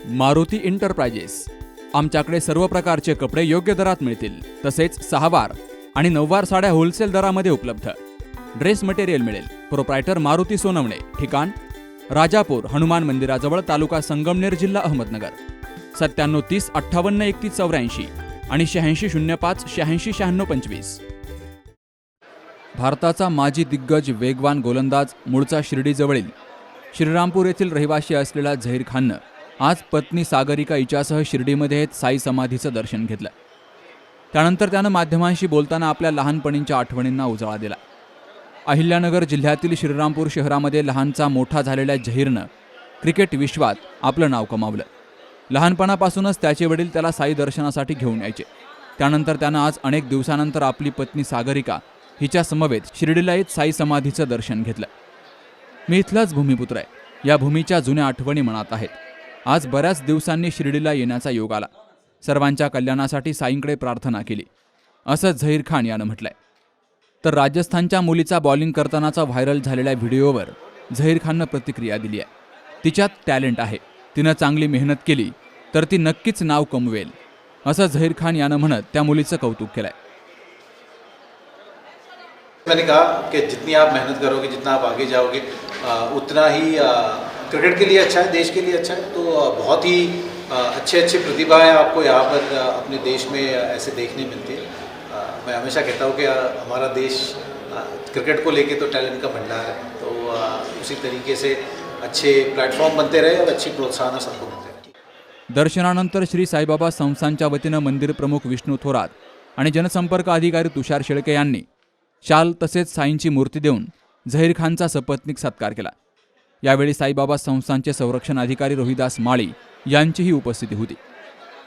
Maruti enterprises. आमच्याकडे सर्व प्रकारचे कपडे योग्य दरात मिळतील. तसेच 6 वार आणि 9 वार साड्या होलसेल दरामध्ये उपलब्ध. ड्रेस मटेरियल मिळेल. प्रोप्रायटर मारुती सोनवणे. ठिकाण राजापूर, हनुमान मंदिराजवळ, तालुका संगमनेर, जिल्हा अहमदनगर. 97 30 58 31 84 आणि 86 05 86 96 25. भारताचा माजी दिग्गज वेगवान गोलंदाज, मूळचा शिर्डीजवळील श्रीरामपूर येथील रहिवासी असलेला झहीर खाननं आज पत्नी सागरिका हिच्यासह शिर्डीमध्ये साई समाधीचं दर्शन घेतलं. त्यानंतर त्यानं माध्यमांशी बोलताना आपल्या लहानपणीच्या आठवणींना उजाळा दिला. अहिल्यानगर जिल्ह्यातील श्रीरामपूर शहरामध्ये लहानचा मोठा झालेल्या झहीरनं क्रिकेट विश्वात आपलं नाव कमावलं. लहानपणापासूनच त्याचे वडील त्याला साई दर्शनासाठी घेऊन यायचे. त्यानंतर त्यानं आज अनेक दिवसानंतर आपली पत्नी सागरिका हिच्या समवेत शिर्डीला येत साई समाधीचं दर्शन घेतलं. मी इथलाच भूमिपुत्र आहे. या भूमीच्या जुन्या आठवणी मनात आहेत. आज बऱ्याच दिवसांनी शिर्डीला येण्याचा योग आला. सर्वांच्या कल्याणासाठी साईंकडे प्रार्थना केली, असं झहीर खान यानं म्हटलंय. तर राजस्थानच्या मुलीचा बॉलिंग करतानाचा व्हायरल झालेल्या व्हिडिओवर झहीर खाननं प्रतिक्रिया दिली आहे. तिच्यात टॅलेंट आहे, तिनं चांगली मेहनत केली तर ती नक्कीच नाव कमवेल, असं झहीर खान यानं म्हणत त्या मुलीचं कौतुक केलंय. मैंने कहा कि जितनी आप मेहनत करोगे, जितना आप आगे जाओगे, उतना ही क्रिकेट के लिए अच्छा है, देश के लिए अच्छा है. तो बहुत ही अच्छे प्रतिभाएं आपको यहाँ पर अपने देश में ऐसे देखने मिलती है. मैं हमेशा कहता हूँ कि हमारा देश क्रिकेट को लेके तो टैलेंट का भंडार है. तो उसी तरीके से अच्छे प्लेटफॉर्म बनते रहे और अच्छी प्रोत्साहन सबको मिलते रहे. दर्शनानंतर श्री साईबाबा संस्थानच्या वतीनं मंदिर प्रमुख विष्णू थोरात आणि जनसंपर्क अधिकारी तुषार शेळके यांनी शाल तसेच साईंची मूर्ती देऊन झहीर खानचा सपत्नीक सत्कार केला. यावेळी साईबाबा संस्थानचे संरक्षण अधिकारी रोहिदास माळी यांचीही उपस्थिती होती.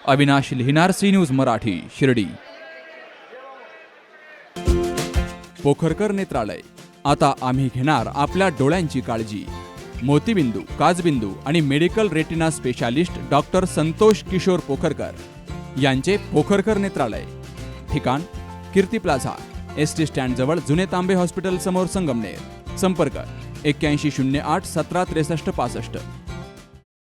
Avinash Lihinar, C news Marathi, Shirdi. पोखरकर नेत्रालय. आता आम्ही घेणार आपल्या डोळ्यांची काळजी. मोतीबिंदू, काचबिंदू आणि medical retina specialist doctor Santosh Kishor Pokharkar यांचे पोखरकर नेत्रालय. ठिकाण कीर्ती प्लाझा, एसटी स्टँड जवळ, जुने तांबे हॉस्पिटल समोर, संगमनेर. संपर्क 81 08 17 63 65.